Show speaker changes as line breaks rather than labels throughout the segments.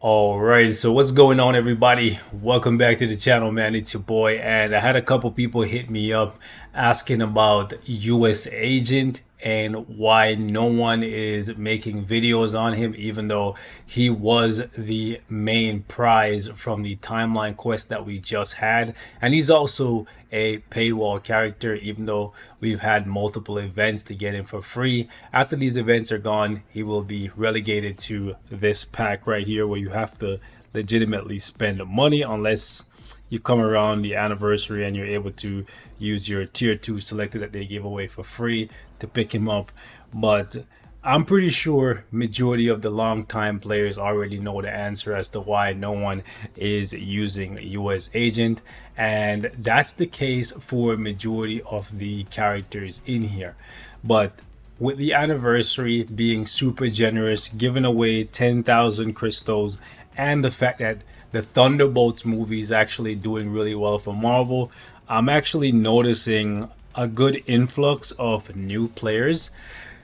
All right, so what's going on, everybody? Welcome back to the channel, man. It's your boy, and I had a couple people hit me up asking about US Agent and why no one is making videos on him, even though he was the main prize from the timeline quest that we just had. And he's also a paywall character, even though we've had multiple events to get him for free. After these events are gone, he will be relegated to this pack right here where you have to legitimately spend money unless you come around the anniversary and you're able to use your tier 2 selected that they gave away for free to pick him up. But I'm pretty sure majority of the long time players already know the answer as to why no one is using US Agent, and that's the case for majority of the characters in here. But with the anniversary being super generous, giving away 10,000 crystals, and the fact that the Thunderbolts movie is actually doing really well for Marvel, I'm actually noticing a good influx of new players.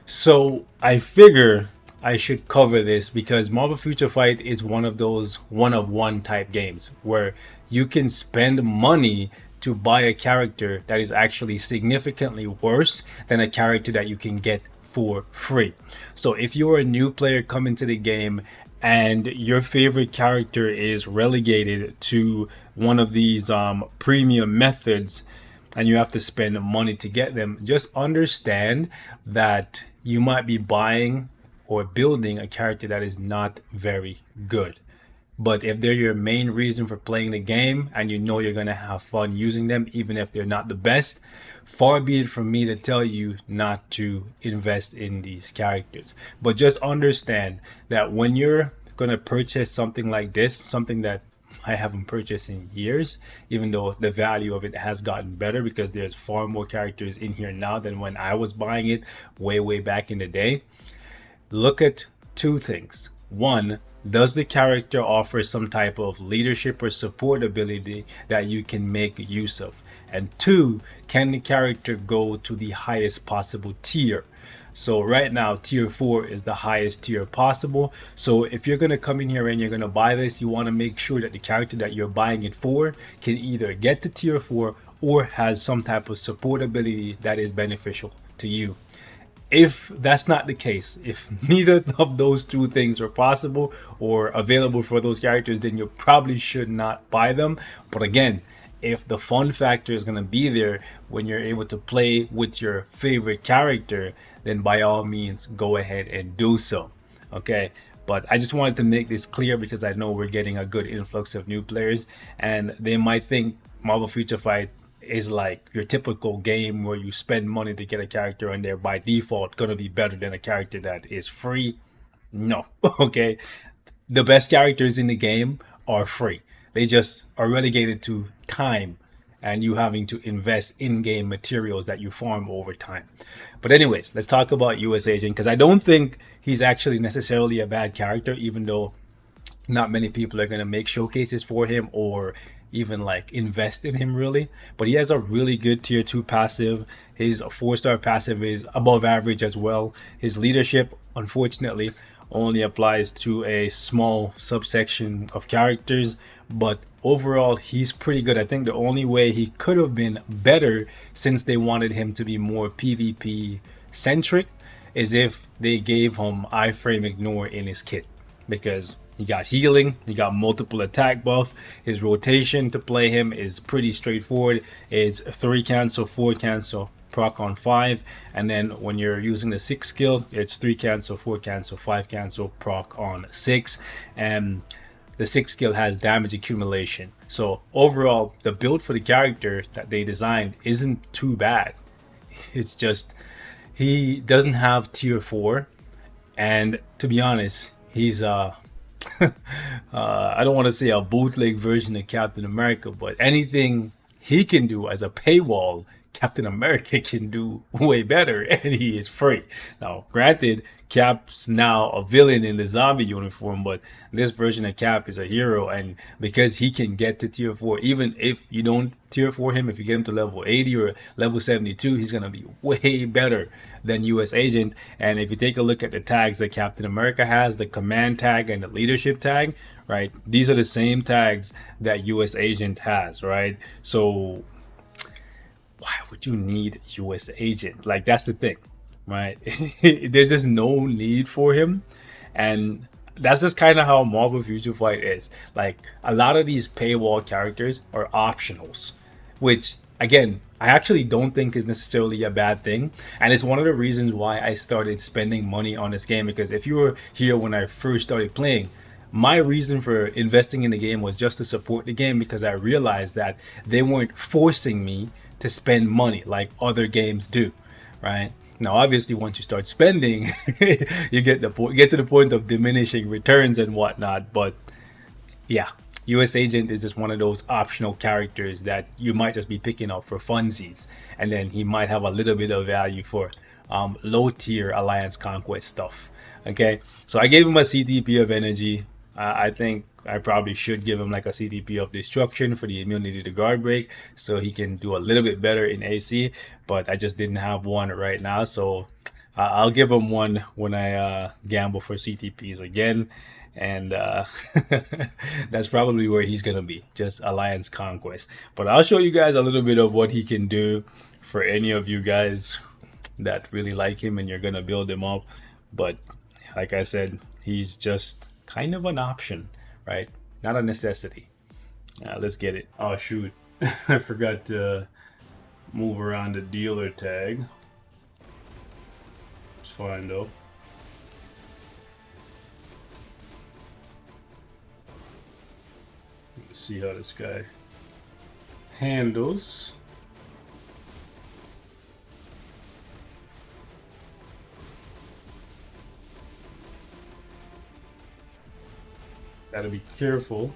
So I figure I should cover this because Marvel Future Fight is one of those one of one type games where you can spend money to buy a character that is actually significantly worse than a character that you can get for free. So if you're a new player coming to the game and your favorite character is relegated to one of these premium methods and you have to spend money to get them, just understand that you might be buying or building a character that is not very good. But if they're your main reason for playing the game and you know you're going to have fun using them, even if they're not the best, far be it from me to tell you not to invest in these characters. But just understand that when you're going to purchase something like this, something that I haven't purchased in years, even though the value of it has gotten better because there's far more characters in here now than when I was buying it way back in the day. Look at two things. One, does the character offer some type of leadership or support ability that you can make use of? And two, can the character go to the highest possible tier? So right now, tier 4 is the highest tier possible. So if you're going to come in here and you're going to buy this, you want to make sure that the character that you're buying it for can either get to tier 4 or has some type of support ability that is beneficial to you. If that's not the case, if neither of those two things are possible or available for those characters, then you probably should not buy them. But again, if the fun factor is going to be there when you're able to play with your favorite character, then by all means go ahead and do so. Okay, but I just wanted to make this clear because I know we're getting a good influx of new players and they might think Marvel Future Fight is like your typical game where you spend money to get a character and they're by default gonna be better than a character that is free. No. Okay, the best characters in the game are free. They just are relegated to time and you having to invest in-game materials that you farm over time. But anyways, let's talk about US Agent because I don't think he's actually necessarily a bad character, even though not many people are going to make showcases for him or even like invest in him really. But he has a really good tier 2 passive. His 4-star passive is above average as well. His leadership, unfortunately, only applies to a small subsection of characters, but overall he's pretty good. I think the only way he could have been better, since they wanted him to be more PvP centric, is if they gave him iframe ignore in his kit, because he got healing, he got multiple attack buff. His rotation to play him is pretty straightforward. It's 3 cancel, 4 cancel, proc on 5, and then when you're using the 6 skill, it's 3 cancel, 4 cancel, 5 cancel, proc on 6, and the 6 skill has damage accumulation. So overall, the build for the character that they designed isn't too bad. It's just he doesn't have tier 4, and to be honest, he's I don't want to say a bootleg version of Captain America, but anything he can do as a paywall Captain America can do way better, and he is free. Now, granted, Cap's now a villain in the zombie uniform, but this version of Cap is a hero, and because he can get to tier 4, even if you don't tier 4 him, if you get him to level 80 or level 72, he's gonna be way better than US Agent. And if you take a look at the tags that Captain America has, the command tag and the leadership tag, right? These are the same tags that US Agent has, right? So why would you need US Agent? Like, that's the thing, right? There's just no need for him. And that's just kind of how Marvel Future Fight is. Like, a lot of these paywall characters are optionals, which, again, I actually don't think is necessarily a bad thing. And it's one of the reasons why I started spending money on this game. Because if you were here when I first started playing, my reason for investing in the game was just to support the game, because I realized that they weren't forcing me to spend money like other games do, right? Now, obviously, once you start spending, you get to the point of diminishing returns and whatnot. But yeah, US Agent is just one of those optional characters that you might just be picking up for funsies, and then he might have a little bit of value for low tier Alliance Conquest stuff. Okay, so I gave him a CTP of energy. I think I probably should give him like a CTP of destruction for the immunity to guard break, so he can do a little bit better in AC. But I just didn't have one right now, so I'll give him one when I gamble for CTPs again. And that's probably where he's gonna be, just Alliance Conquest. But I'll show you guys a little bit of what he can do for any of you guys that really like him and you're gonna build him up. But like I said, he's just kind of an option, right? Not a necessity. Let's get it. Oh shoot, I forgot to move around the dealer tag. It's fine though. Let's see how this guy handles. Gotta be careful.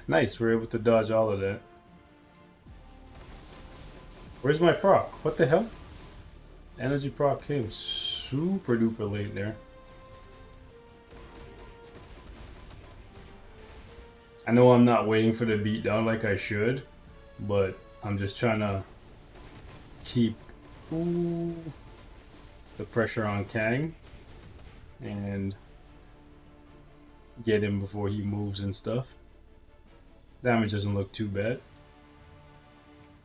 Nice, we're able to dodge all of that. Where's my proc? What the hell? Energy proc came super duper late there. I know I'm not waiting for the beatdown like I should, but I'm just trying to keep the pressure on Kang and get him before he moves and stuff. Damage doesn't look too bad.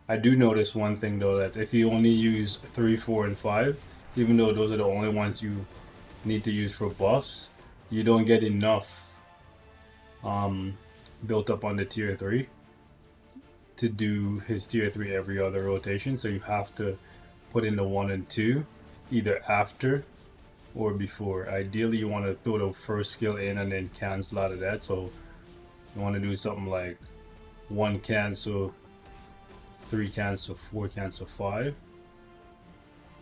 I do notice one thing though, that if you only use 3, 4, and 5, even though those are the only ones you need to use for buffs, you don't get enough built up on the tier 3 to do his tier 3 every other rotation. So you have to put in the 1 and 2 either after or before. Ideally, you want to throw the first skill in and then cancel out of that. So you want to do something like 1 cancel, 3 cancel, 4 cancel, 5.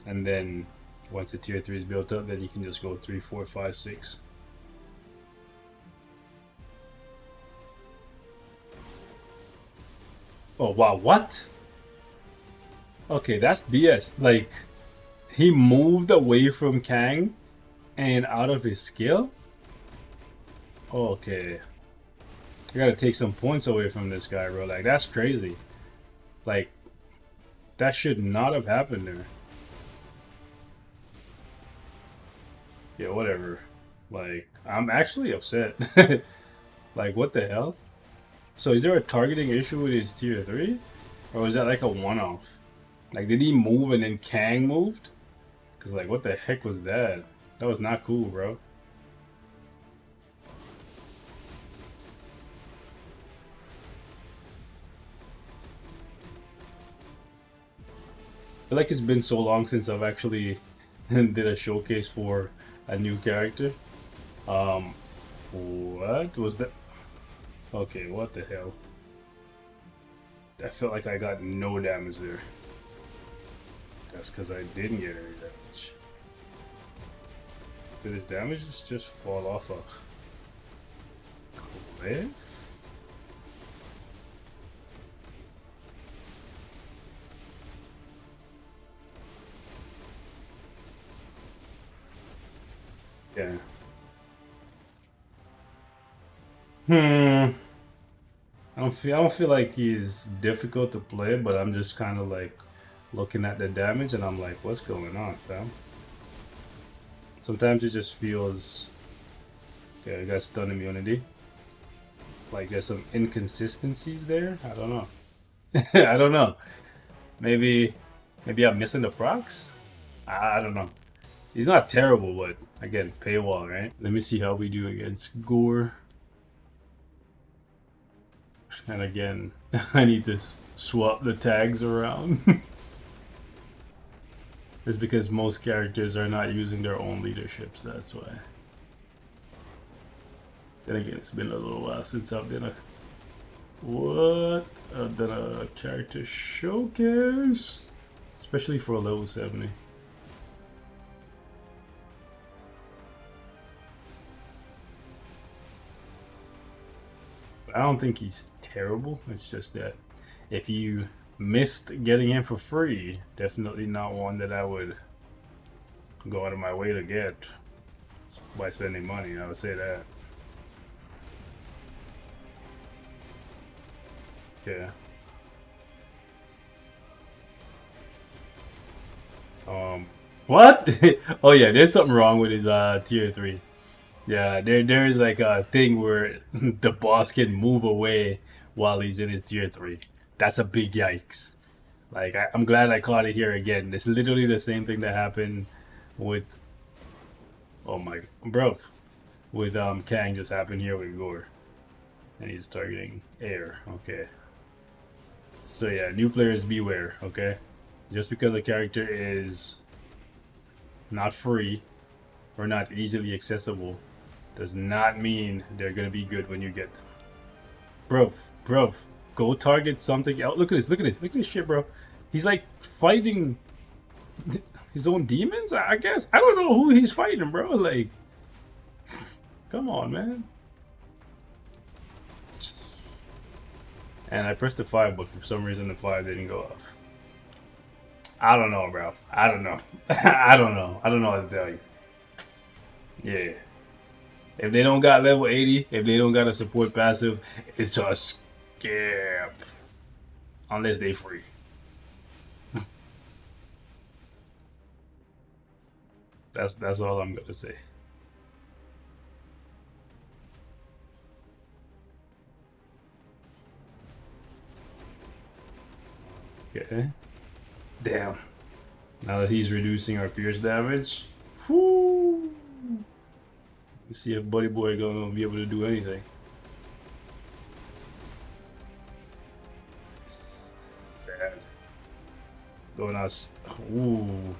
And then once the tier 3 is built up, then you can just go 3, 4, 5, 6. Oh wow, what? Okay, that's BS. Like, he moved away from Kang and out of his skill? Okay. I gotta take some points away from this guy, bro. Like, that's crazy. Like, that should not have happened there. Yeah, whatever. Like, I'm actually upset. Like, what the hell? So is there a targeting issue with his tier 3? Or was that like a one-off? Like, did he move and then Kang moved? Because, like, what the heck was that? That was not cool, bro. I feel like it's been so long since I've actually did a showcase for a new character. What was that? Okay, what the hell? I felt like I got no damage there. That's because I didn't get any damage. Did his damage just fall off a cliff? Hmm. I don't feel like he's difficult to play, but I'm just kind of like looking at the damage and I'm like, what's going on, fam? Sometimes it just feels okay. I got stun immunity. Like there's some inconsistencies there. I don't know. I don't know. Maybe maybe I'm missing the procs. I don't know. He's not terrible, but again, paywall, right? Let me see how we do against Gore. And again, I need to swap the tags around. It's because most characters are not using their own leaderships, that's why. Then again, it's been a little while since I've done a... What? I've done a character showcase? Especially for a level 70. I don't think he's terrible. It's just that if you missed getting him for free, definitely not one that I would go out of my way to get by spending money. I would say that. Yeah. What? Oh yeah, there's something wrong with his tier 3. Yeah, there's like a thing where the boss can move away while he's in his tier 3. That's a big yikes. Like I'm glad I caught it here again. It's literally the same thing that happened with oh my bro with Kang just happened here with Gore. And he's targeting air. Okay. So yeah, new players beware, okay? Just because a character is not free or not easily accessible does not mean they're gonna be good when you get them. Bro, go target something else. Look at this, look at this, look at this shit, bro. He's like fighting his own demons, I guess. I don't know who he's fighting, bro. Like, come on, man. And I pressed the 5, but for some reason the 5 didn't go off. I don't know, bro. I don't know. I don't know. I don't know what to tell you. Yeah. If they don't got level 80, if they don't got a support passive, it's a skip. Unless they free. That's all I'm gonna say. Okay. Damn. Now that he's reducing our pierce damage, whoo. Let's see if Buddy Boy gonna be able to do anything. Sad. Going us. Ooh.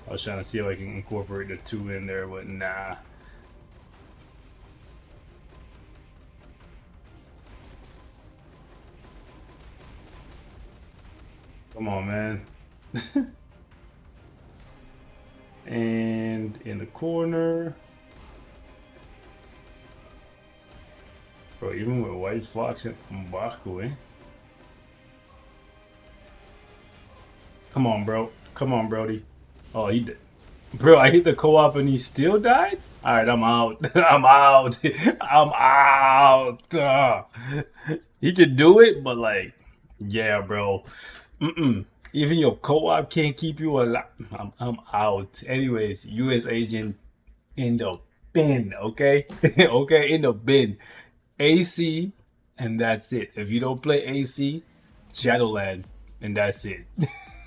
I was trying to see if I can incorporate the 2 in there, but nah. Come on, man. And in the corner. Bro, even with White Fox and Mbaku, eh? Come on, bro. Come on, Brody. Oh, he did. Bro, I hit the co-op and he still died? Alright, I'm out. I'm out. I'm out. He can do it, but like, yeah, bro. Even your co-op can't keep you alive. I'm out. Anyways, US agent in the bin, okay? Okay, in the bin. AC, and that's it. If you don't play AC, Shadowland, and that's it.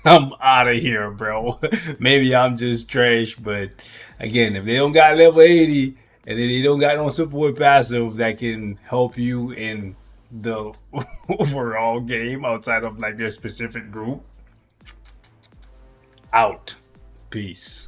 I'm out of here, bro. Maybe I'm just trash, but again, if they don't got level 80 and then they don't got no support passive that can help you in the overall game outside of like their specific group, out. Peace.